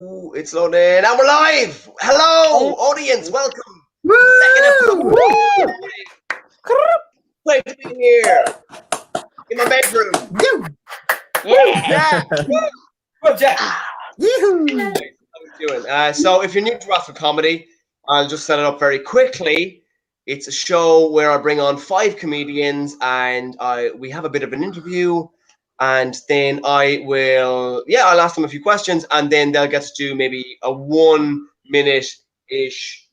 Ooh, it's loading, and we're live. Hello, audience. Welcome. Woo! Second episode. Great to be here in my bedroom. Yeah. Good job. Yoo-hoo! How we doing? So, if you're new to Brosnan Comedy, I'll just set it up very quickly. It's a show where I bring on 5 comedians, and we have a bit of an interview. And then I'll ask them a few questions, and then they'll get to do maybe a 1 minute-ish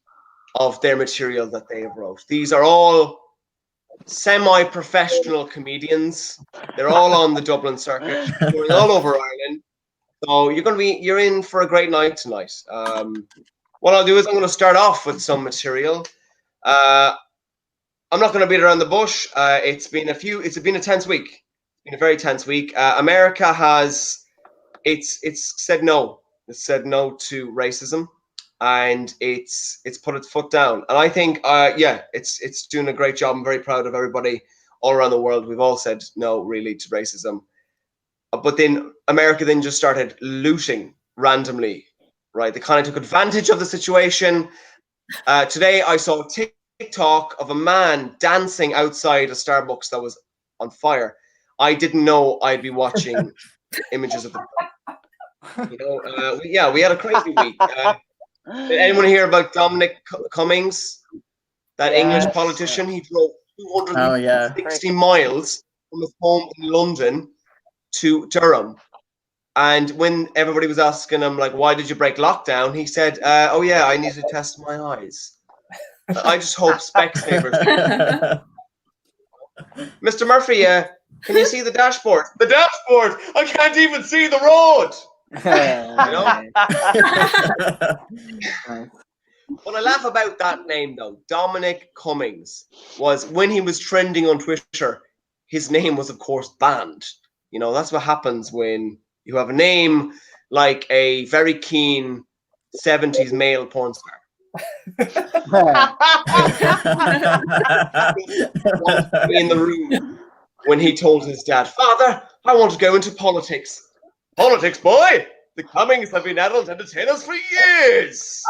of their material that they have wrote. These are all semi-professional comedians. They're all on the Dublin circuit, going all over Ireland. So you're in for a great night tonight. What I'll do is I'm going to start off with some material. I'm not going to beat around the bush. It's been a tense week. Been a very tense week. America has it's said no. It's said no to racism, and it's put its foot down. And I think it's doing a great job. I'm very proud of everybody all around the world. We've all said no, really, to racism. But then America then just started looting randomly, right? They kind of took advantage of the situation. Today I saw a TikTok of a man dancing outside a Starbucks that was on fire. I didn't know I'd be watching images of the. We had a crazy week. Did anyone hear about Dominic Cummings, that English politician? He drove 260 miles from his home in London to Durham. And when everybody was asking him, like, why did you break lockdown? He said, I need to test my eyes. I just hope Specsavers. Mr. Murphy, can you see the dashboard? The dashboard! I can't even see the road! What I laugh about that name, though, Dominic Cummings, was when he was trending on Twitter, his name was, of course, banned. That's what happens when you have a name like a very keen 70s male porn star. In the room when he told his dad, "Father, I want to go into politics." "Politics, boy? The Cummings have been adult entertainers for years."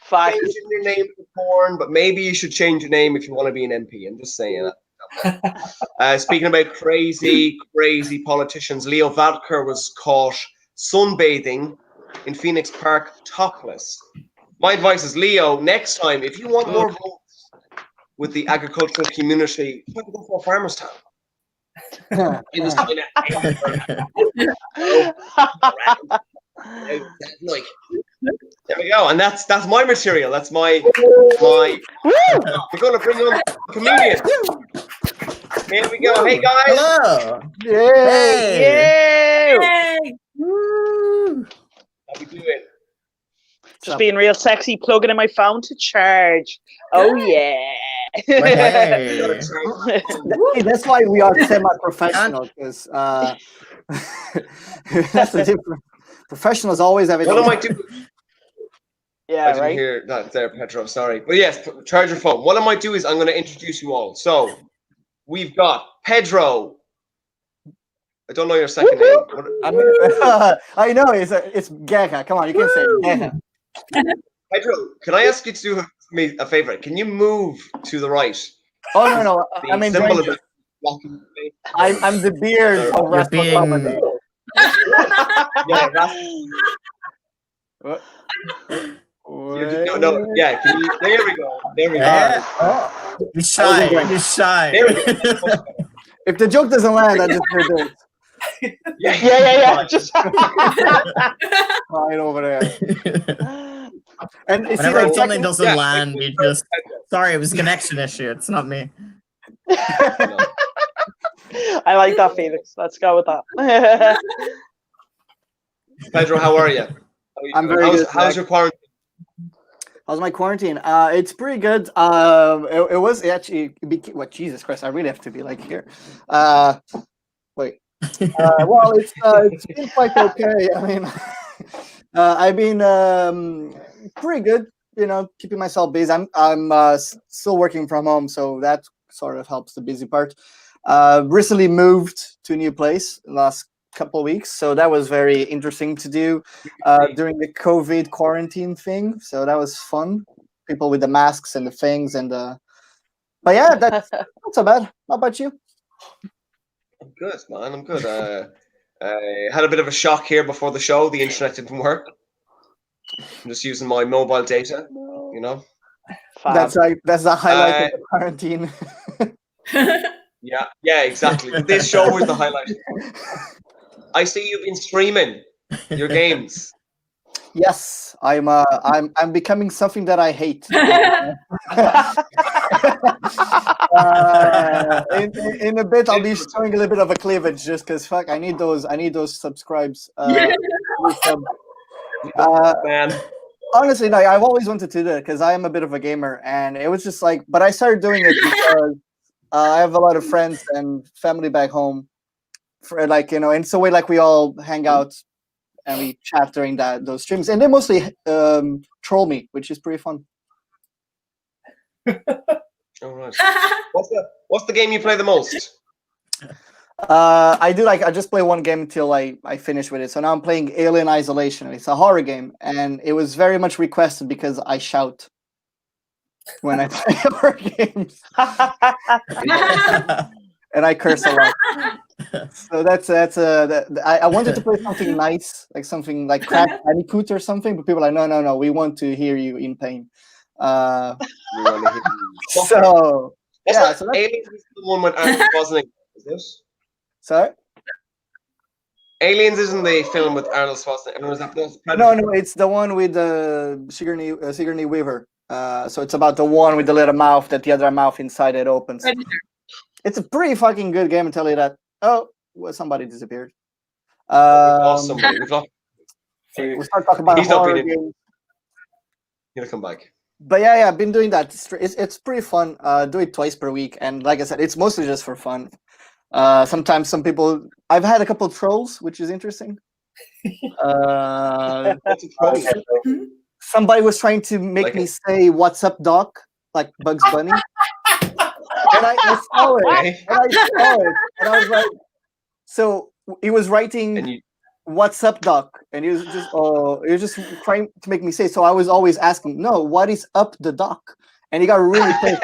Changing your name to porn, but maybe you should change your name if you want to be an MP. I'm just saying that. Speaking about crazy politicians, Leo Varadkar was caught sunbathing in Phoenix Park topless. My advice is, Leo, next time, if you want more votes with the agricultural community, you have to go for a farmer's town. It was kind of like, there we go, and that's my material. That's my. We're going to bring on the comedian. Here we go. Hey guys. Hello. Yay! How we doing? Just being real sexy, plugging in my phone to charge. Oh yeah. Hey. That's why we are semi-professional, because that's the difference. Professionals always have it. What am I doing? Yeah, I didn't hear that there, Pedro. Sorry, but yes, charge your phone. What I might do is I'm going to introduce you all. So we've got Pedro. I don't know your second name. I know it's Geha. Come on, you can say Geha. Pedro, can I ask you to do me a favor? Can you move to the right? Oh no, The symbol of I'm the beard of wrestling comedy. Yeah. There we go. He's shy. He's shy. There we go. If the joke doesn't land, I just do this. Yeah. Just right over there. And you see, Whenever like, something doesn't land, you just sorry, it was a connection issue. It's not me. I like that, Felix. Let's go with that. Pedro, how are you? I'm very good. How's your quarantine? How's my quarantine? It's pretty good. It was actually. What, Jesus Christ! I really have to be like here. Wait. Well, it's been quite okay. I mean, I've been pretty good. Keeping myself busy. I'm still working from home, so that sort of helps the busy part. Recently moved to a new place last couple of weeks, so that was very interesting to do during the COVID quarantine thing. So that was fun. People with the masks and the things, and but yeah, that's not so bad. How about you? I'm good, man. I'm good. I had a bit of a shock here before the show. The internet didn't work. I'm just using my mobile data, you know. Fab. That's the highlight of the quarantine. Yeah, exactly. This show was the highlight. I see you've been streaming your games. Yes, I'm becoming something that I hate. In a bit, I'll be showing a little bit of a cleavage just because fuck, I need those subscribes. Man. Honestly, no, I've always wanted to do it because I am a bit of a gamer, and it was just like, but I started doing it because I have a lot of friends and family back home, for like, you know, and so we all hang out and we chat during those streams, and they mostly troll me, which is pretty fun. All right. What's the game you play the most? I just play one game until I finish with it. So now I'm playing Alien Isolation. It's a horror game, and it was very much requested because I shout when I play horror games, and I curse a lot. So I wanted to play something nice, like something like Crash Bandicoot or something, but people are like, no, we want to hear you in pain. So yeah, so Aliens is the one with Arnold Schwarzenegger, is this? Sorry? Aliens isn't the film with Arnold Schwarzenegger. No, it's the one with Sigourney Weaver. So it's about the one with the little mouth that the other mouth inside it opens. It's a pretty fucking good game, I tell you that. Oh, well, somebody disappeared. Awesome. We'll start talking about horror games. He'll come back. But yeah, I've been doing that. It's pretty fun. Do it twice per week, and like I said, it's mostly just for fun. Sometimes some people. I've had a couple of trolls, which is interesting. Somebody was trying to make me say "What's up, Doc?" like Bugs Bunny, and I saw it, and I was like, so he was writing. What's up, Doc? And he was just trying to make me say. So I was always asking, no, what is up the Doc? And he got really pissed.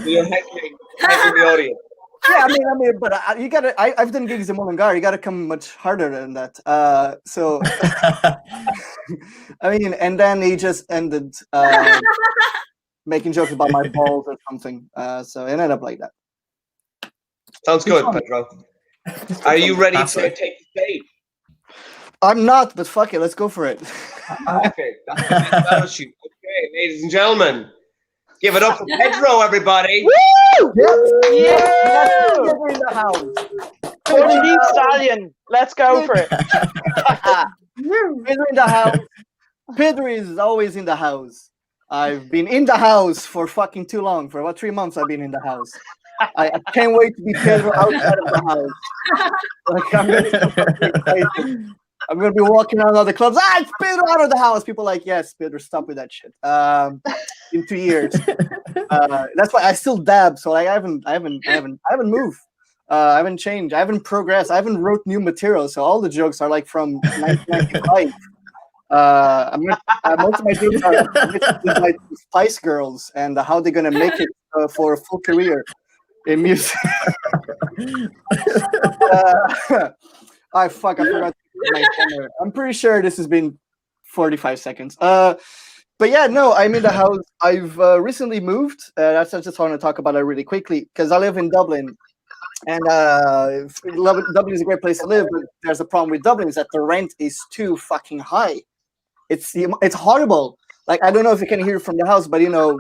You're heckling the audience. Yeah, I mean, but you gotta. I've done gigs in Mullingar. You gotta come much harder than that. So, I mean, and then he just ended making jokes about my balls or something. So it ended up like that. Sounds good, Pedro. Are you ready to take the stage? I'm not, but fuck it, let's go for it. Okay, that'll shoot. Okay, ladies and gentlemen, give it up for Pedro, everybody. Woo! Yeah! Pedro in the house. Portuguese stallion. Let's go for it. Pedro in the house. Pedro is always in the house. I've been in the house for fucking too long. For about 3 months, I've been in the house. I can't wait to be Pedro outside of the house. Like, I'm gonna be walking around all the clubs. It's Pedro out of the house. People are like, yes, Pedro, stop with that shit. In 2 years, that's why I still dab. So like, I haven't moved. I haven't changed. I haven't progressed. I haven't wrote new material. So all the jokes are like from 1995. Most of my jokes are like Spice Girls and how they're gonna make it for a full career in music. I forgot to put my camera. I'm pretty sure this has been 45 seconds. But yeah, no, I'm in the house. I've recently moved. I just want to talk about it really quickly because I live in Dublin, and Dublin is a great place to live. But there's a problem with Dublin is that the rent is too fucking high. It's horrible. Like, I don't know if you can hear from the house, but you know,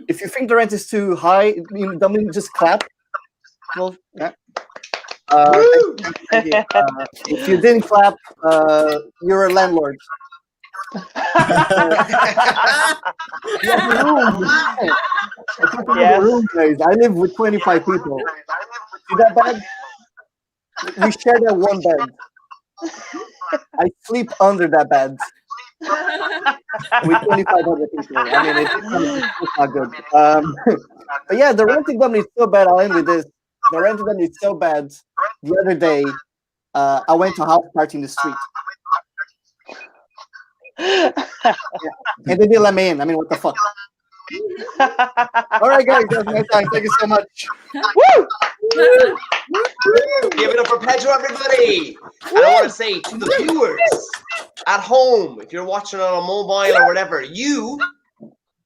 if you think the rent is too high, in Dublin, just clap. Well, yeah. If you didn't clap, you're a landlord. Yes. I live with 25 people. See that bed? We share that one bed. I sleep under that bed with 25 other people. I mean, it's not good. But yeah, the rent in Dublin is so bad. I'll end with this. The rent event is so bad. The other day, I went to a house party in the street. And they didn't let me in. I mean, what the fuck? All right, guys, that's my time. Thank you so much. Woo! Give it up for Pedro, everybody! And I want to say to the viewers at home, if you're watching on a mobile or whatever, you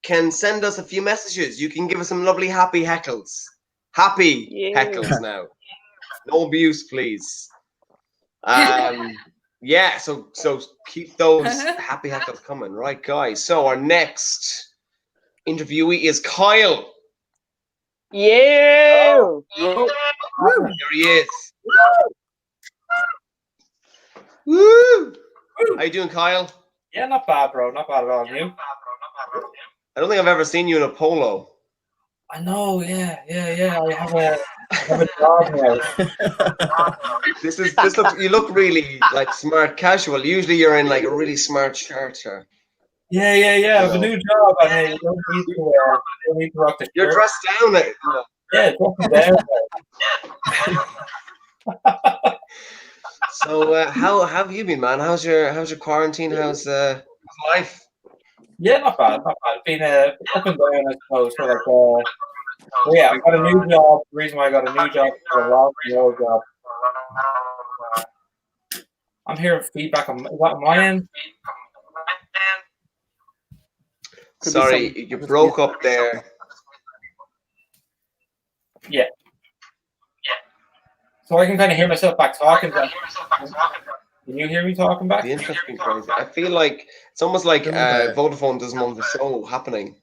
can send us a few messages. You can give us some lovely happy heckles. Happy heckles now. No abuse, please. Yeah, so keep those happy heckles coming, right, guys? So our next interviewee is Kyle. Yeah. There he is. Woo! How you doing, Kyle? Yeah, not bad, bro. Not bad at all. You? I don't think I've ever seen you in a polo. I know. Yeah. I have a job now. This looks. You look really like smart casual. Usually you're in like a really smart shirt. Yeah. I have a new job, and hey, you don't need to rock the shirt. You're dressed down. Yeah, dressing down. So how have you been, man? How's your quarantine? How's life? Yeah, not bad. Been up and down, I suppose. So like, yeah, I got a new job. The reason why I got a new job is a lot from the old job. I'm hearing feedback on my end. Sorry, you broke up there. Yeah. So I can kind of hear myself back talking. Can you hear me talking back? The interesting crazy. I feel like it's almost like Vodafone doesn't want the show happening.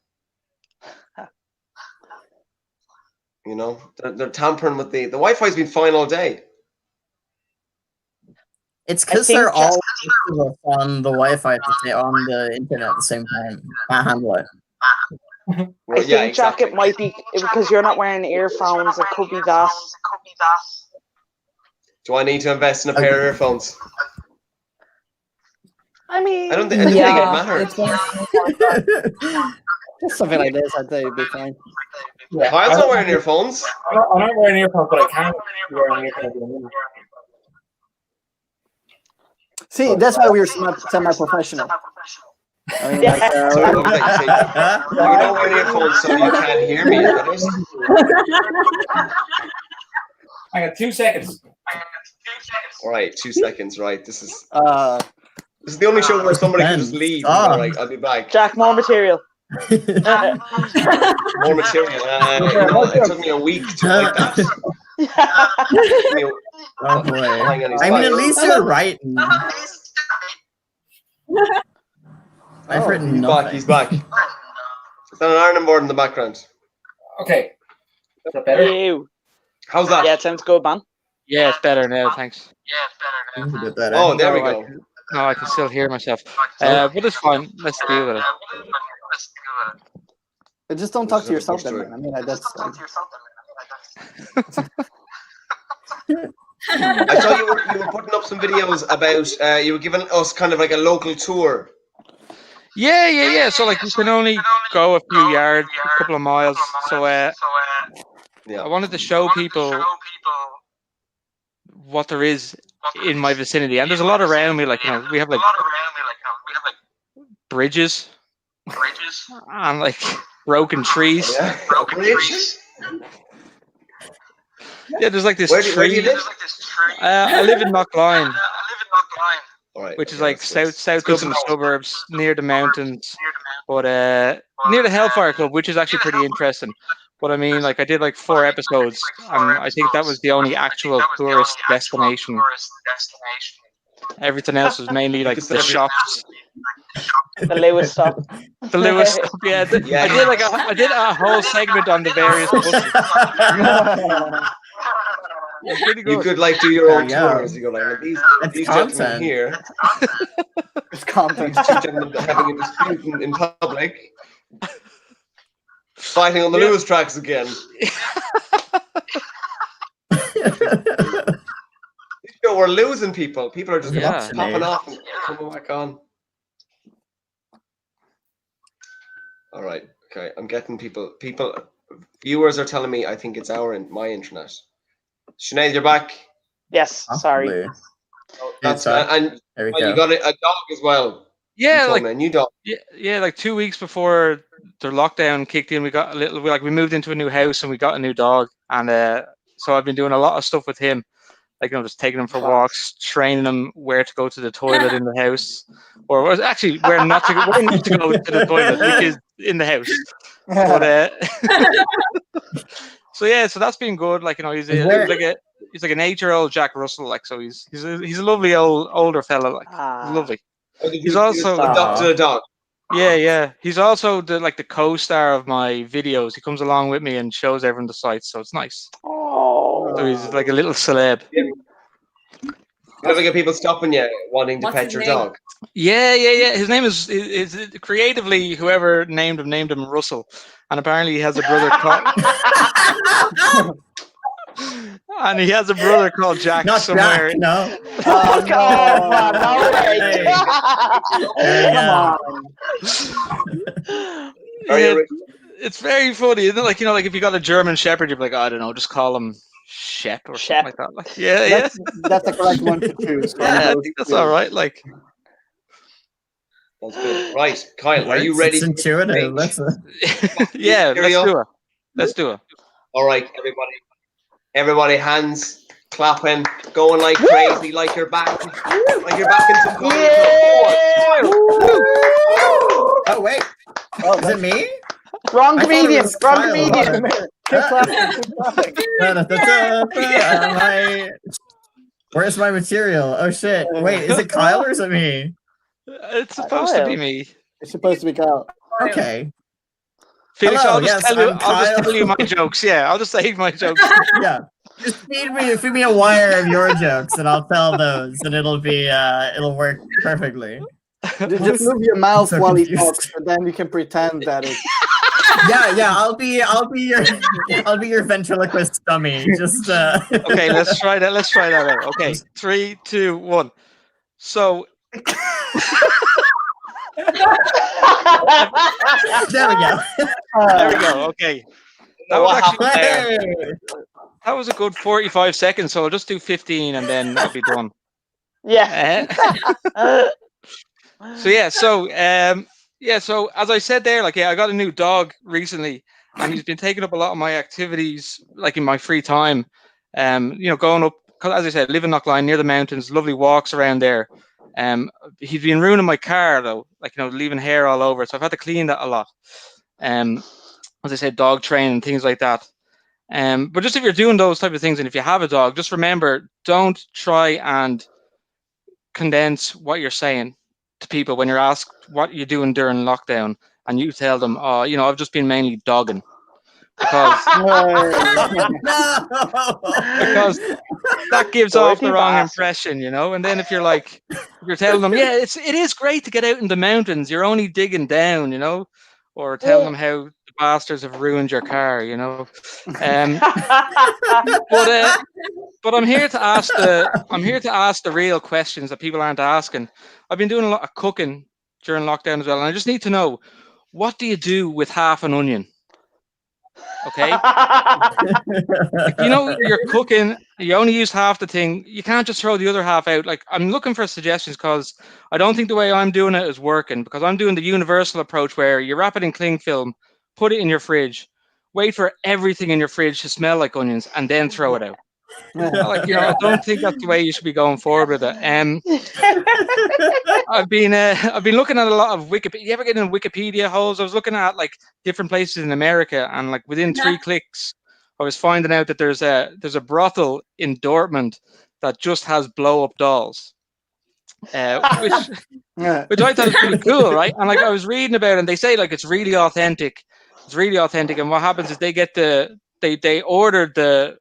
You know, they're tampering with the Wi-Fi's been fine all day. It's because they're all on the Wi-Fi to stay on the internet at the same time. Can't handle it. I think, Jack, it might be because you're not wearing earphones. It could be that. Do I need to invest in a pair of earphones? I mean, I don't think it matters. Something like this, I'd say it'd be fine. Yeah, Kyle's not wearing earphones. I'm not wearing earphones, but I can wear earphones. See, that's why we're semi-professional. I mean, like, You're not wearing earphones, so you can't hear me. I got 2 seconds. All right, 2 seconds. Right, this is the only show where somebody can just leave. All right, I'll be back. Jack, more material. More material. It took me a week to write that. Oh boy! I mean, at least you're writing. I've written nothing. He's back. It's on an ironing board in the background. Okay. Is that better? Ew. How's that? Yeah, it sounds good, man. Yeah, it's better now, thanks. Oh, there we go. No, I can still hear myself. But it's fine. Let's deal with it. Just don't talk to yourself then, man. I mean, that's... I saw you were putting up some videos about, you were giving us kind of like a local tour. Yeah. So, like, you can only go a few yards, a couple of miles. So, I wanted to show people what there is in my vicinity. And there's a lot around me, like, you know, we have, like, bridges. And, like, broken trees. Yeah, bridges? Yeah, there's like this Where do you live? I live in Knockline, Right, which is like south Dublin suburbs, near the mountains, but near the Hellfire Club, which is actually pretty interesting. But I mean, like I did like 4 episodes, and I think that was the only actual tourist destination. Everything else was mainly like the shops. The Lewis stop. The Lewis stop, yeah. I did a whole segment on the various buses. Pretty good. You could like do your own tours. You go like these gentlemen here. It's content. These 2 gentlemen having a dispute in public, fighting on the Lewis tracks again. We're losing people. People are just popping off and coming back on. All right. Okay. I'm getting people. Viewers are telling me I think it's my internet. Sinead, you're back. Yes, sorry. Possibly. Oh, that's Sorry. and There we you go. got a dog as well. Yeah, You told like me a new dog. yeah, like 2 weeks before the lockdown kicked in, we got we moved into a new house and we got a new dog, and so I've been doing a lot of stuff with him, like just taking him for walks, training him where to go to the toilet in the house, or actually where not to go to the toilet, which is in the house. But so yeah, so that's been good. Like he's Is there- like an 8-year-old Jack Russell. Like so he's a lovely older fella. Like he's lovely. Oh, did He's you also adopted a dog. yeah. He's also the co-star of my videos. He comes along with me and shows everyone the sights, so it's nice. Oh. So he's like a little celeb. You ever get people stopping you wanting to What's pet his your name? dog? Yeah. His name is creatively whoever named him Russell, and apparently he has a brother called and he has a brother called Jack Not somewhere. Jack, no. Oh, God, no way. Hey. Come on. Very Yeah, original. it's very funny, isn't it? Like like if you got a German Shepherd, you'd be like, I don't know, just call him Shep or something like that. Like, yeah. That's the correct one to choose. Yeah, I think that's all right. Like, That's good. Right, Kyle, are you ready? It's intuitive. That's yeah, let's do it. All right, everybody, hands clapping, going like crazy, like you're back in some kind Oh wait. Oh, is it me? Wrong I thought it comedian. was Wrong Kyle. comedian. Keep clapping. Where's my material? Oh shit! Wait, is it Kyle or is it me? It's supposed to be me. It's supposed to be Kyle. Okay. Felix, Hello, I'll just yes, tell you. I'm I'll just Kyle. tell you my jokes. Yeah, I'll just say my jokes. Yeah. Just feed me a wire of your jokes, and I'll tell those, and it'll work perfectly. Just move your mouth so while he confused. talks, and then you can pretend that it's. Yeah. I'll be your ventriloquist dummy. Just Okay, let's try that. Let's try that out. Okay, 3, 2, 1. So. There we go. There we go. Okay. That was actually Hey. that was a good 45 seconds, so I'll just do 15 and then I'll be done. Yeah. So as I said there, I got a new dog recently, and he's been taking up a lot of my activities, like in my free time. Going up, cause as I said, live in Knockline near the mountains, lovely walks around there. He's been ruining my car though, leaving hair all over, so I've had to clean that a lot. As I said, dog training and things like that. But just if you're doing those type of things, and if you have a dog, just remember, don't try and condense what you're saying to people when you're asked what you're doing during lockdown, and you tell them, "Oh, I've just been mainly dogging," because because that gives off the wrong impression, And then if you're telling them, "Yeah, it is great to get out in the mountains. You're only digging down," or telling them how the bastards have ruined your car, But I'm here to ask the real questions that people aren't asking. I've been doing a lot of cooking during lockdown as well, and I just need to know, what do you do with half an onion? Okay. If you're cooking, you only use half the thing. You can't just throw the other half out. I'm looking for suggestions, because I don't think the way I'm doing it is working, because I'm doing the universal approach where you wrap it in cling film, put it in your fridge, wait for everything in your fridge to smell like onions, and then throw it out. I don't think that's the way you should be going forward with it. I've been looking at a lot of Wikipedia. You ever get in Wikipedia holes? I was looking at different places in America, and within 3 clicks, I was finding out that there's a brothel in Dortmund that just has blow up dolls, which I thought was pretty cool, right? And I was reading about it, and they say it's really authentic. It's really authentic, and what happens is they get they ordered the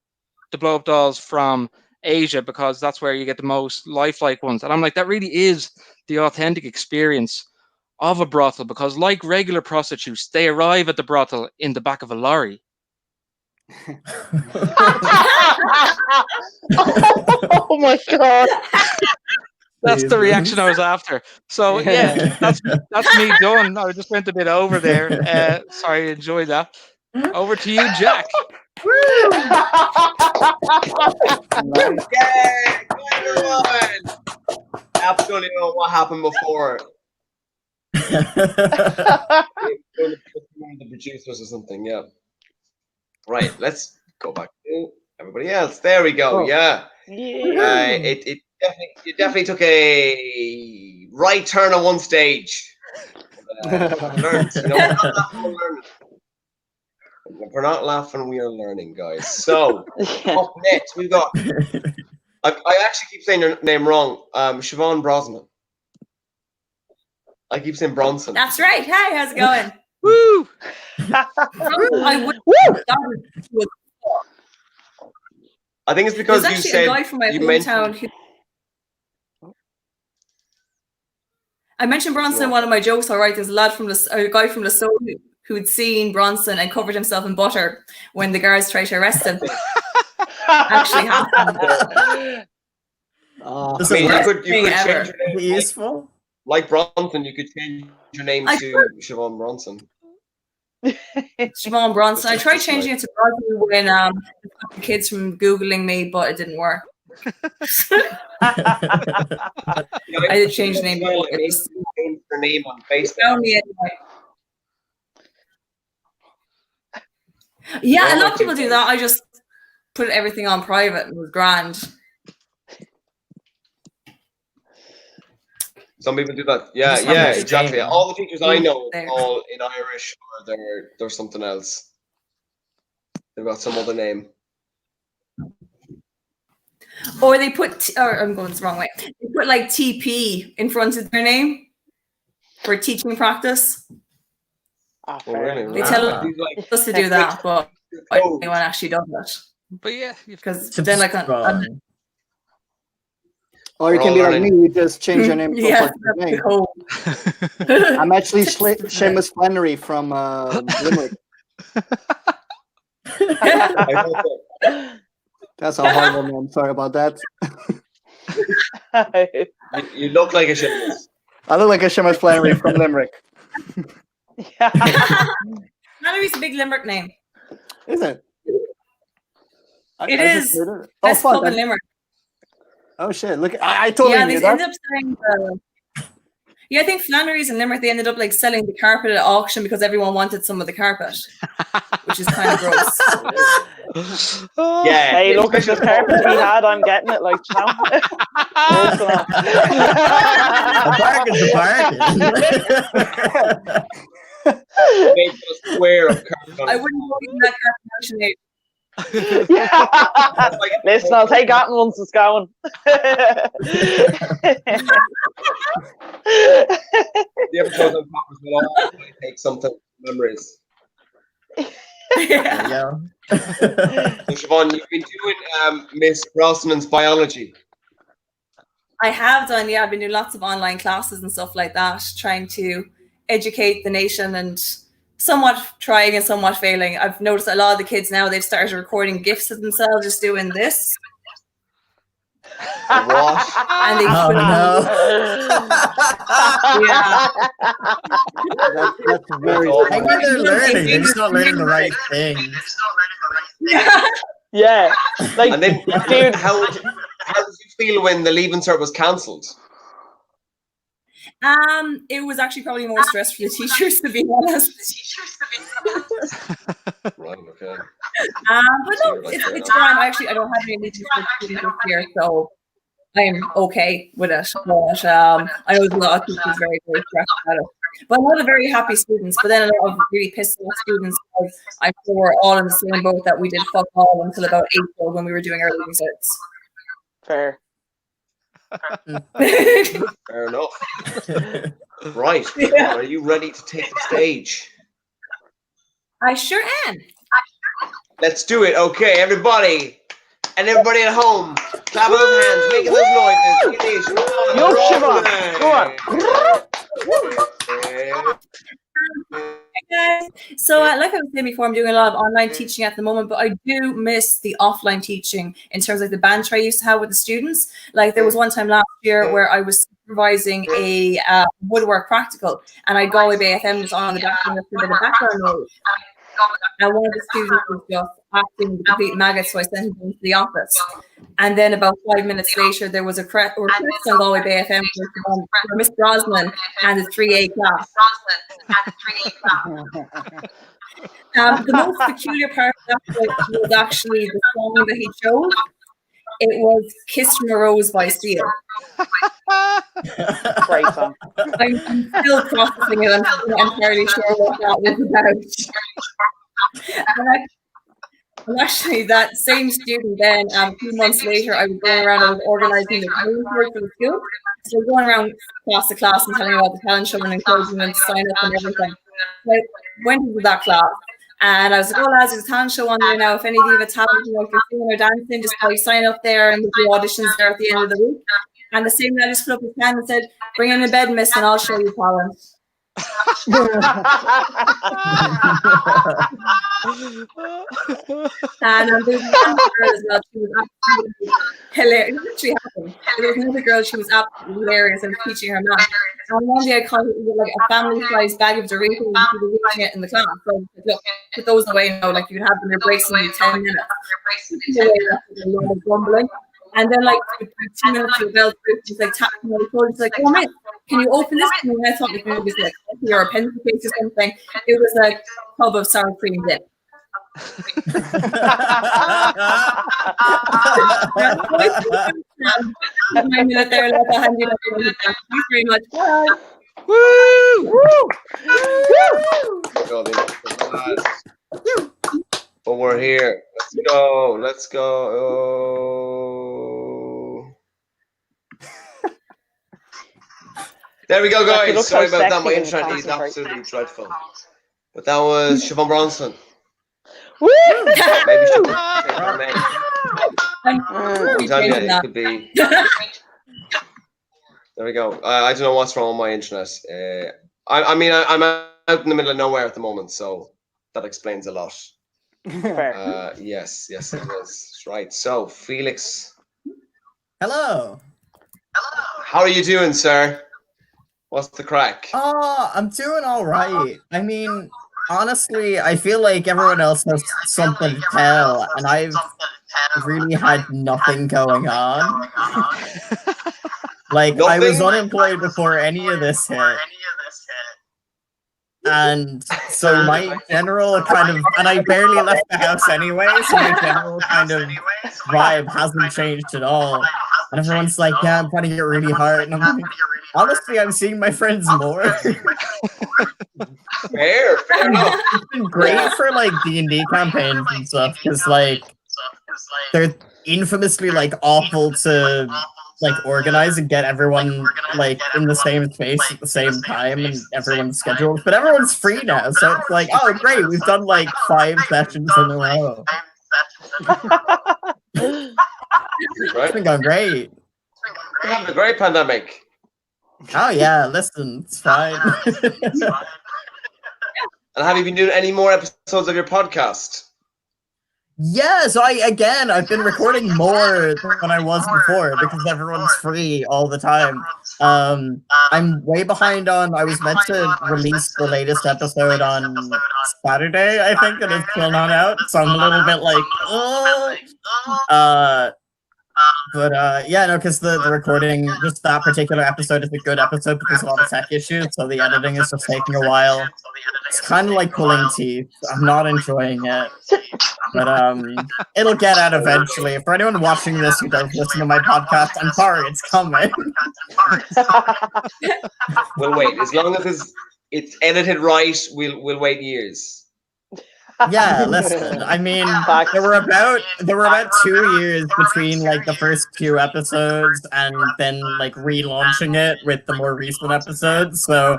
blow up dolls from Asia, because that's where you get the most lifelike ones. And I'm like, that really is the authentic experience of a brothel, because like regular prostitutes, they arrive at the brothel in the back of a lorry. Oh my God. That's the reaction I was after. So yeah, that's me done. I just went a bit over there. Sorry, enjoy that. Over to you, Jack. Yeah, everyone. Absolutely know what happened before. The producers or something, yeah. Right, let's go back to everybody else. There we go. Oh. Yeah. Yeah. It definitely took a right turn at one stage. Learned, you know, if we're not laughing, we are learning, guys. So up next we've got I actually keep saying your name wrong. Siobhan Brosnan. I keep saying Bronson. That's right. Hi, how's it going? Woo! I think it's There's because you actually said a guy from my you hometown mentioned. I mentioned Bronson in one of my jokes, all right. There's a guy from Lesotho who'd seen Bronson and covered himself in butter when the guards tried to arrest him. Actually happened. I mean, you could change your name. Useful. Like Bronson, you could change your name to Siobhan Bronson. Siobhan Bronson. I tried changing it to Bronson when the kids from Googling me, but it didn't work. I did change the name. Change your name on Facebook. Found me anyway. Yeah, a lot of people do that. I just put everything on private and it was grand. Some people do that. Yeah, exactly. All the teachers I know are all in Irish or they're something else. They've got some other name. Or they put, or I'm going the wrong way. They put like TP in front of their name for teaching practice. Oh, really? They tell us to do that, but anyone actually does that. But yeah, because then like or you can be like me, you just change your name to yeah, a name. I'm actually Seamus Flannery from Limerick. That's a horrible name. Sorry about that. You look like a Seamus. I look like a Seamus Flannery from Limerick. Flannery's a big Limerick name. Is it? It is. Best pub in Limerick. Oh shit! Look, I totally knew that. Ended up selling I think Flannery's in Limerick. They ended up like selling the carpet at auction because everyone wanted some of the carpet, which is kind of gross. Yeah. Hey, look at this carpet we had. I'm getting it, like, you know. A bargain. Make a square of carpet. I wouldn't go in that carpet auction. Listen, I'll take that once it's going. The episode of Poppers will always take something memories. Yeah. So Siobhan, you've been doing Miss Brosnan's biology. I have done, yeah. I've been doing lots of online classes and stuff like that, trying to educate the nation and somewhat trying and somewhat failing. I've noticed a lot of the kids now, they've started recording GIFs of themselves just doing this. What? And they That's very. I mean, they're learning. They're just not learning the right things. Yeah. Like, and then, dude, how did you feel when the Leaving Cert was cancelled? It was actually probably more stress for the teachers, to be honest. Right, okay. But no, it's fine. Actually, I don't have any meetings for students this year, so I'm okay with it. But I know there's a lot of teachers very, very stressed about it. But a lot of very happy students, but then a lot of really pissed off students because I think we're all in the same boat that we did fuck all until about April when we were doing our Leaving Certs. Fair. Fair enough. Right. Yeah. Are you ready to take the stage? I sure am. Let's do it. Okay, everybody. And everybody at home, clap those hands, making those noises. Yo, Siobhan. Go on. Hey guys. So like I was saying before, I'm doing a lot of online teaching at the moment, but I do miss the offline teaching in terms of like the banter I used to have with the students. Like there was one time last year where I was supervising a woodwork practical and I'd go away, BFM was on the background noise. and one of the students was just acting the complete maggot, so I sent him into the office. And then about 5 minutes later, there was a request on Galway Bay FM for Miss Brosnan and the 3A class. The most peculiar part of that was actually the song that he chose. It was "Kiss from a Rose" by Seal. Great song. I'm still processing it. I'm still not entirely sure what that was about. And actually, that same student then, a few months later, I was going around, I was organising the career fair for the school. So I was going around class to class and telling about the talent show and encouraging them to sign up and everything. So I went into that class and I was like, oh lads, there's a talent show on there now. If any of you have a talent, if you're singing or dancing, just probably sign up there and we'll do auditions there at the end of the week. And the same guy just put up his hand and said, bring in a bed, miss, and I'll show you talent. And there's another girl as well. She was absolutely hilarious. It literally happened. There was another girl. She was absolutely hilarious and teaching her math. And one day I caught it with like a family-sized bag of Doritos and she was eating it in the class. So look, put those away now. Like you can have them. Your breaks in 10 minutes. A lot of grumbling. And then, like, 2 minutes to the bell, she's like tapping on the phone. She's like, oh, man, can you open this? And I thought it was like or a pencil case or something. It was a tub of sour cream dip. My minute there, let the hand you. Thanks very much. Bye. Woo! But we're here. Let's go. There we go, guys. Sorry about that. My internet is absolutely dreadful. But that was Siobhan Brosnan. Woo! Maybe she could take her name. It could be. There we go. I don't know what's wrong with my internet. I mean, I'm out in the middle of nowhere at the moment, so that explains a lot. Fair. Yes, it is. Right. So, Felix. Hello. How are you doing, sir? What's the crack? I'm doing all right. I mean, honestly, I feel like everyone else has something to tell, and I've really had nothing going on. Like, I was unemployed before any of this hit. And so my general kind of, and I barely left the house anyway, so my general kind of vibe hasn't changed at all. And everyone's like, yeah, I'm finding it really hard. And I'm like, honestly, I'm seeing my friends more. Fair enough. It's been great for like D&D campaigns and stuff, because like they're infamously like awful to like organize and get everyone like in the same space at the same time and everyone's scheduled. But everyone's free now, so it's like, oh great, we've done like 5 sessions in a row. It's been going great. We're having a great pandemic. Oh yeah, listen, it's fine. And have you been doing any more episodes of your podcast? Yeah, so I've been recording more than I was before because everyone's free all the time. I'm way behind on, I was meant to release the latest episode on Saturday, I think, and it's still not out, so I'm a little bit like, yeah, no, because the recording, just that particular episode is a good episode, but there's a lot of tech issues, so the editing is just taking a while. It's kind of like pulling teeth. I'm not enjoying it. But it'll get out eventually. For anyone watching this who does listen to my podcast, I'm sorry, it's coming. We'll wait. As long as it's edited right, we'll wait years. Yeah, listen. I mean, there were about 2 years between like the first few episodes and then like relaunching it with the more recent episodes. So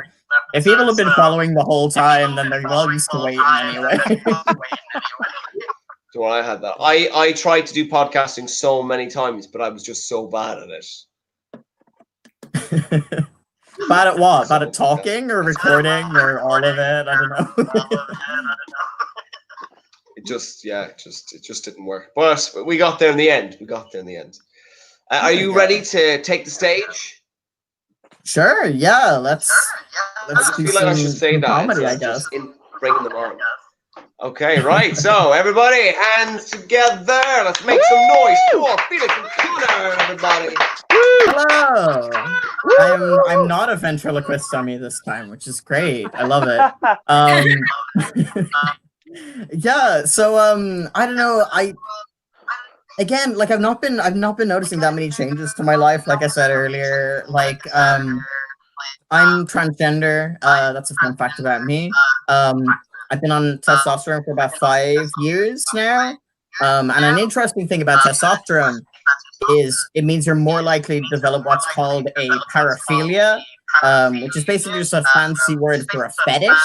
if people have been following the whole time, then they're well used to waiting anyway. So I had that. I tried to do podcasting so many times, but I was just so bad at it. Bad at what? Bad at talking or recording or all of it? I don't know. It just didn't work. But we got there in the end. Are you ready to take the stage? Sure. Yeah. Let's I just do feel like I should say that. comedy, I guess. Just in bringing them on. Okay, right. So everybody, hands together. Let's make some noise for Felix and Connor, everybody. Hello. I'm not a ventriloquist dummy this time, which is great. I love it. Yeah. So I don't know. Again, like I've not been noticing that many changes to my life. Like I said earlier, like I'm transgender. That's a fun fact about me. I've been on testosterone for about 5 years now. And an interesting thing about testosterone is it means you're more likely to develop what's called a paraphilia, which is basically just a fancy word for a fetish.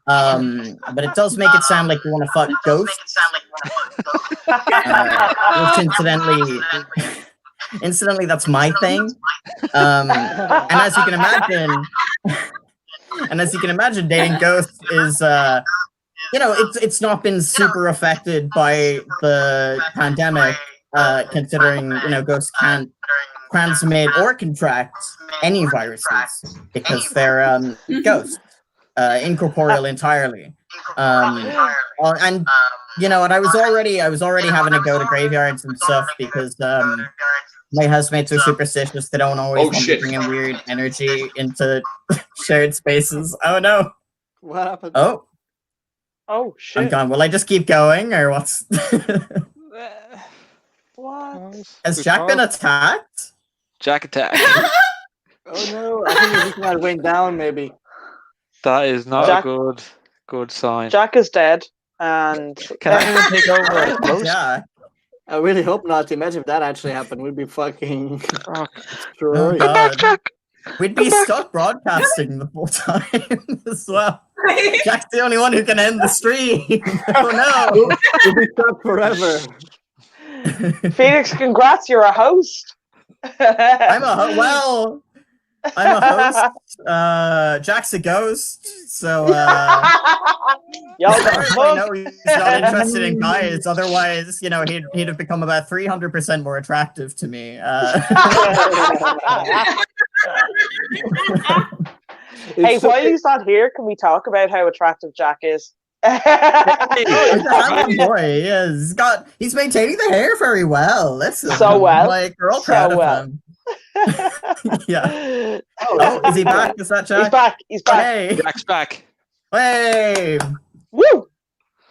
But it does make it sound like you want to fuck ghosts. Which incidentally, that's my thing. And as you can imagine, dating ghosts is it's not been super affected by the pandemic, considering ghosts can't transmit or contract any viruses because they're ghosts, incorporeal entirely. And and I was already having to go to graveyards and stuff because my housemates are superstitious. They don't always want to bring in weird energy into shared spaces. Oh no! What happened? Oh shit! I'm gone. Will I just keep going, or what's? What? Has Jack been attacked? Jack attack. Oh no! I think he's gonna went down. Maybe that is not a good sign. Jack is dead, and can anyone take over? Yeah. I really hope not. Imagine if that actually happened. We'd be fucking destroyed. Come back, Jack. We'd be stuck broadcasting the whole time as well. Jack's the only one who can end the stream. Oh no! We'll be stuck forever. Felix, congrats! You're a host. I'm a host. Jack's a ghost. So Y'all I know he's not interested in guys. Otherwise, he'd have become about 300% more attractive to me. Hey, while he's not here, can we talk about how attractive Jack is? He's a handsome boy. He is. He's maintaining the hair very well. Listen, so well. Like we're all proud of him. Yeah. Oh, is he back? Is that Jack? He's back. Hey. Jack's back. Hey. Woo!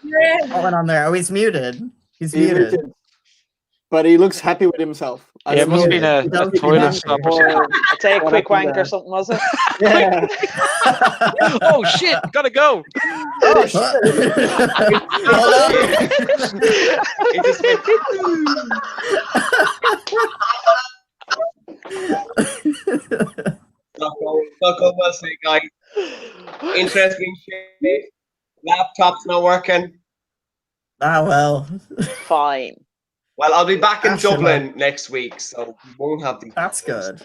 What went on there? Oh, he's muted. He's muted. But he looks happy with himself. It must be a toilet stop or something. I'll take a quick wank or something, was it? Yeah. Oh shit! Gotta go. Oh shit! It just went. Stuck on my say, guys. Interesting shit. Laptop's not working. Ah well. Fine. Well, I'll be back in Dublin next week, so we won't have the. That's good.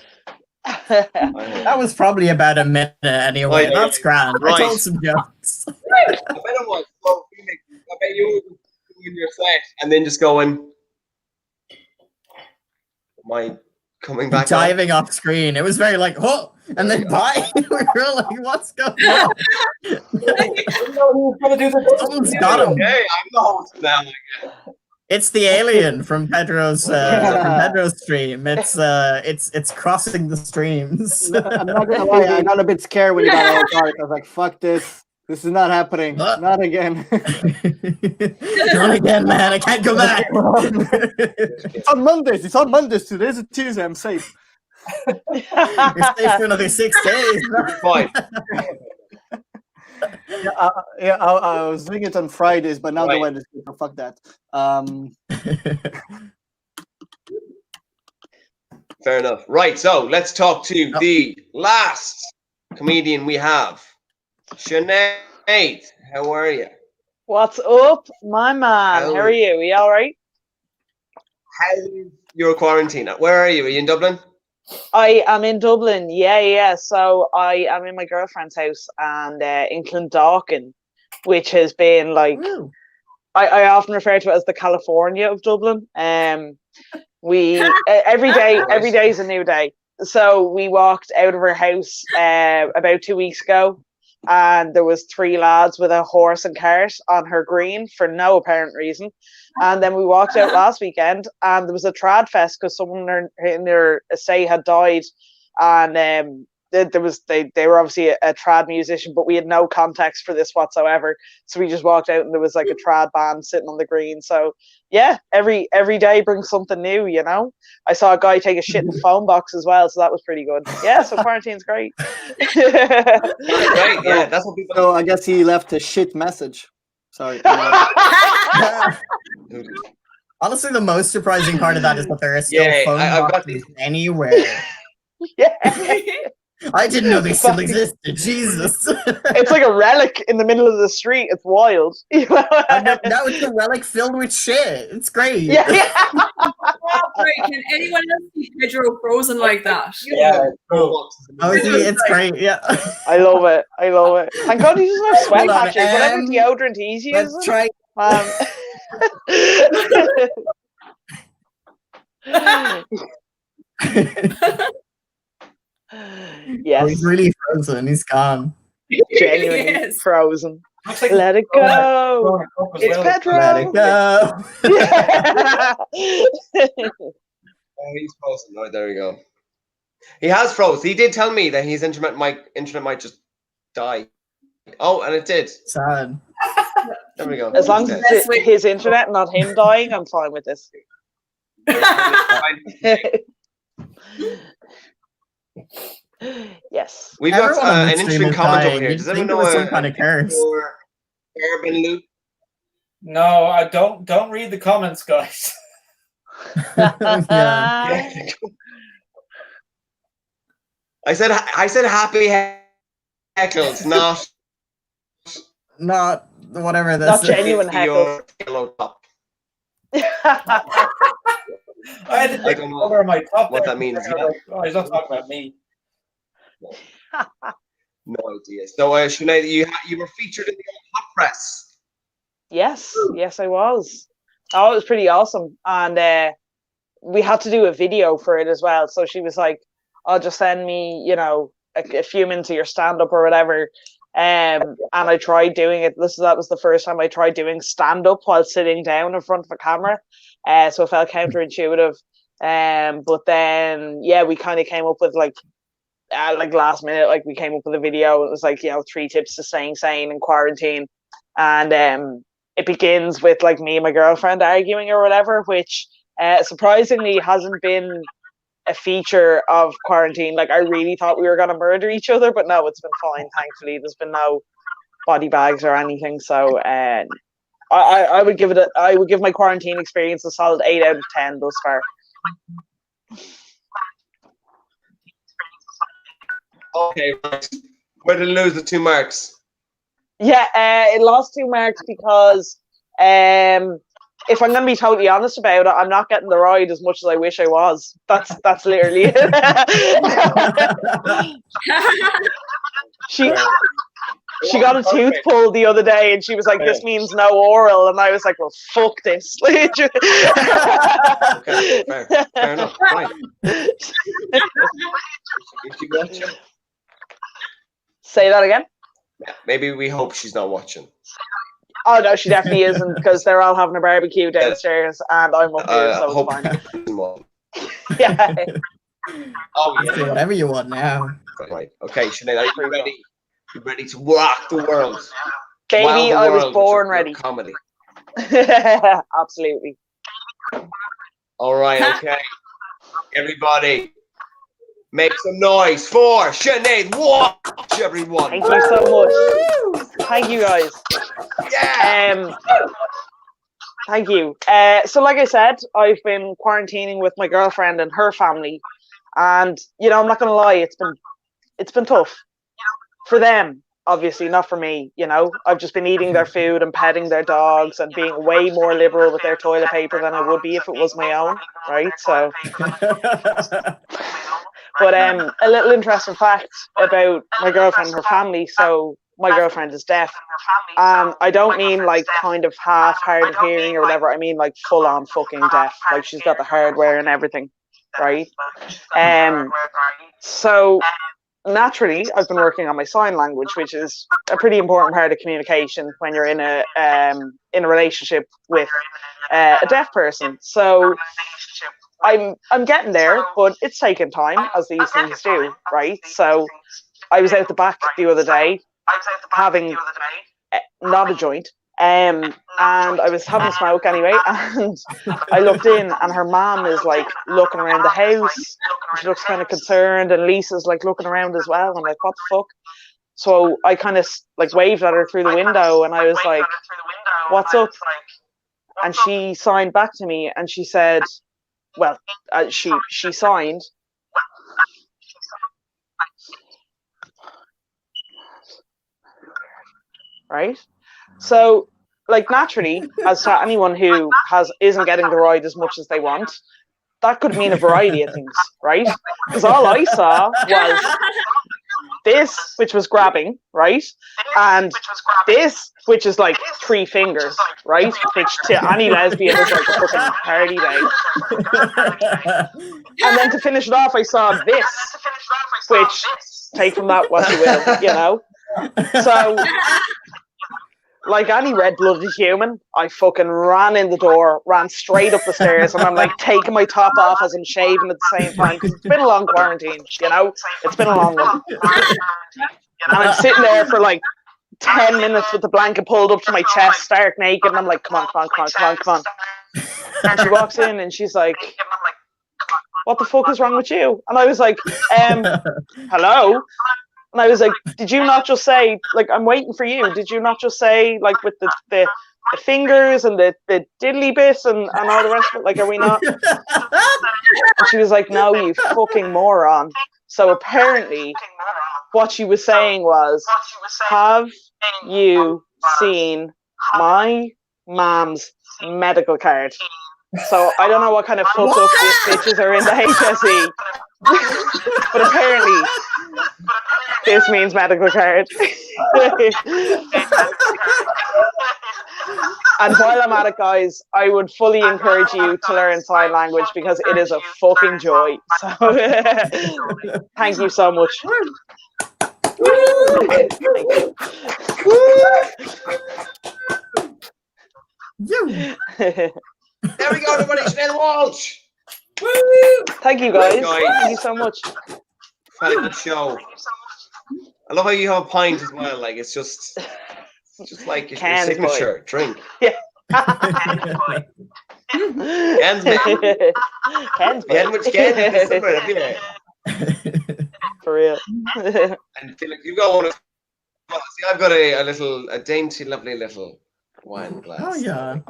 That was probably about a minute anyway. That's grand. Right. I told some jokes. I bet it was. So, Felix, I bet you were doing your set and then just going. Am I coming back? Diving off screen. It was very like, oh, and then bye. We were like, what's going on? Someone's got him. Okay, I'm the host now. It's the alien from Pedro's stream. It's crossing the streams. I'm not gonna lie, I got a bit scared when you got all dark. I was like, fuck this. This is not happening. Not again. Not again, man. I can't go back. It's on Mondays. It's on Mondays. Today's a Tuesday. I'm safe. You're safe for another 6 days. Fine. I was doing it on Fridays, but now the Wednesday, so fuck that. Fair enough. Right, so let's talk to the last comedian we have. Sinead, how are you? What's up, my man? How are you? Are you all right? How is your quarantine? Where are you? Are you in Dublin? I am in Dublin, yeah. So I am in my girlfriend's house and in Clondalkin, which has been like, I often refer to it as the California of Dublin. We every day is a new day. So we walked out of our house about 2 weeks ago, and there was 3 lads with a horse and cart on her green for no apparent reason. And then we walked out last weekend, and there was a trad fest because someone in their estate had died, and they were obviously a trad musician, but we had no context for this whatsoever. So we just walked out, and there was like a trad band sitting on the green. So yeah, every day brings something new, you know. I saw a guy take a shit in the phone box as well, so that was pretty good. Yeah, so quarantine's great. Right, yeah, that's what people. So I guess he left a shit message. Sorry. Honestly, the most surprising part of that is that there are still phone I've got boxes anywhere. Yeah. I didn't know they still existed. Jesus. It's like a relic in the middle of the street. It's wild. You know? Now it's a relic filled with shit. It's great. Yeah. Right, can anyone else see Pedro frozen like that? Yeah, cool. Oh, it's great. Yeah. I love it. Thank God he doesn't have sweat Hold on, patches. Whatever deodorant he's Let's using. try. Yes. Oh, he's really frozen. He's gone. Genuinely Yes. frozen. Looks like Let it go. It's Pedro. Let it go. Yeah. Oh, he's frozen. Oh, there we go. He has froze. He did tell me that his internet might just die. Oh, and it did. Sad. There we go. As long as It's it's his internet, not him dying, I'm fine with this. Yes. We've got Everyone on an this stream interesting is comment dying. over here. You'd Does think anyone it know was some kind of curse. Urban loop? No, I don't read the comments, guys. Yeah. I said happy heckles, Not whatever this Not is. genuine heckles. your yellow top. I had to I take don't know over my top. what there. that means. I was like, oh, he's not talking about me. No idea. So, Sinead, you were featured in the hot press. Yes, I was. Oh, it was pretty awesome. And we had to do a video for it as well. So she was like, "I'll just send me, a few minutes of your stand-up or whatever." And I tried doing it. That was the first time I tried doing stand-up while sitting down in front of a camera. So it felt counterintuitive. But then, yeah, we kind of came up with like last minute, like we came up with a video. It was like, 3 tips to staying sane in quarantine. And it begins with like me and my girlfriend arguing or whatever, which surprisingly hasn't been a feature of quarantine. Like I really thought we were going to murder each other, but no, it's been fine. Thankfully, there's been no body bags or anything. So I would give my quarantine experience a solid 8 out of 10 thus far. Okay, right. Where did it lose the 2 marks? Yeah, it lost 2 marks because if I'm going to be totally honest about it, I'm not getting the ride as much as I wish I was. That's literally it. She got a tooth pulled the other day, and she was like, "This means no oral," and I was like, "Well, fuck this." Okay, fair enough. Fine. Is she watching? Say that again. Maybe we hope she's not watching. Oh no, she definitely isn't, because they're all having a barbecue downstairs, and I'm up here, so hope it's fine. Yeah. Oh Do yeah. whatever you want now. Right. Okay, Sinead, are you ready? You ready to rock the world? Baby, Wow, the I was world born with ready. your comedy. Absolutely. All right. Okay. Everybody, make some noise for Sinead. Watch, everyone. Thank you so much. Thank you, guys. Yeah. Thank you. So like I said, I've been quarantining with my girlfriend and her family, and I'm not gonna lie, it's been tough for them, obviously, not for me. I've just been eating their food and petting their dogs and being way more liberal with their toilet paper than I would be if it was my own, right? So but a little interesting fact about my girlfriend and her family. So my girlfriend is deaf. I don't mean like kind of half hard of hearing or whatever. I mean like full on fucking deaf. Like she's got the hardware and everything, right? So naturally, I've been working on my sign language, which is a pretty important part of communication when you're in a relationship with a deaf person. So I'm getting there, but it's taking time, as these things do, right? So I was out the back the other day having not a joint, and I was having a smoke anyway, and I looked in, and her mom is like looking around the house. She looks kind of concerned, and Lisa's like looking around as well. I'm like, what the fuck? So I kind of like waved at her through the window, and I was like, what's up? And she signed back to me, and she said, well, she signed. Right? So, like, naturally, as to anyone who isn't getting the ride as much as they want, that could mean a variety of things, right? Because all I saw was this, which was grabbing, right? And this, which is like 3 fingers, right? Which to any lesbian is like a fucking party day. And then to finish it off, I saw this, which, take from that what you will, you know? So, like any red-blooded human, I fucking ran in the door, ran straight up the stairs, and I'm like taking my top off as I'm shaving at the same time, because it's been a long quarantine, you know? It's been a long one. And I'm sitting there for like 10 minutes with the blanket pulled up to my chest, stark naked, and I'm like, come on. And she walks in and she's like, what the fuck is wrong with you? And I was like, hello? And I was like, did you not just say, like, I'm waiting for you. Did you not just say, like, with the fingers and the diddly bits and all the rest of it? Like, are we not? And she was like, no, you fucking moron. So apparently what she was saying was, have you seen my mom's medical card? So I don't know what kind of fucked up bitches are in the HSE. But apparently this means medical card. And while I'm at it, guys, I would fully encourage you to learn sign language because it is a fucking joy. So thank you so much. There we go, everybody. Sinead Walsh. Woo! Thank you, guys. Thank you so much. Had a good show. I love how you have a pint as well. Like it's just like your signature drink. Yeah. Cans, man. Cans, for real. And Felix, you got one. See, I've got a dainty, lovely little wine glass. Oh yeah.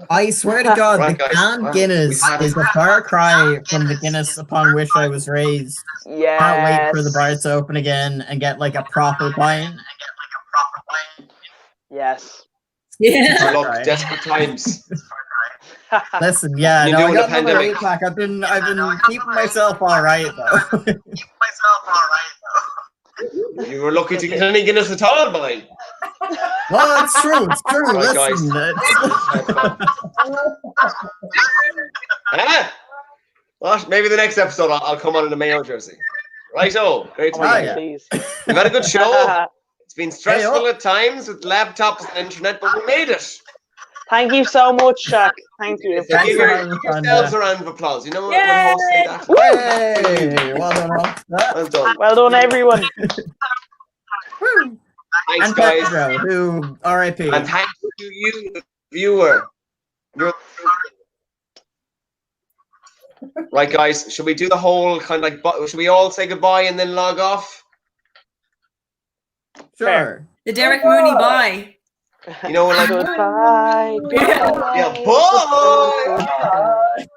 I swear to God, Right, the guys. canned Guinness is a far cry from the Guinness upon which I was raised. Yes. Can't wait for the bars to open again and get like a proper pint. Yes. Yeah. Look, desperate times. Listen, yeah, You no, do I in got a another pandemic. 8-pack. I've been keeping myself all right though. You were lucky to get any Guinness at all, boy. No, it's true. It's true. Right, Listen, What? Maybe the next episode I'll come on in a Mayo jersey. Righto. Great to Oh my meet God, you. please. We've had a good show. It's been stressful Hey-o. at times with laptops and internet, but we made it. Thank you so much, Shaq. Thank you. So Thanks give for having fun, yourselves a round of applause. You know when hosts say that? hey, well done, all. Well done. Well done, everyone. Thanks, And guys. Pedro, who R.I.P. And thanks to you, the viewer. Right, guys, should we do the whole kind of like, should we all say goodbye and then log off? Sure. The Derek Mooney bye. You know, like, Goodbye. yeah, bye.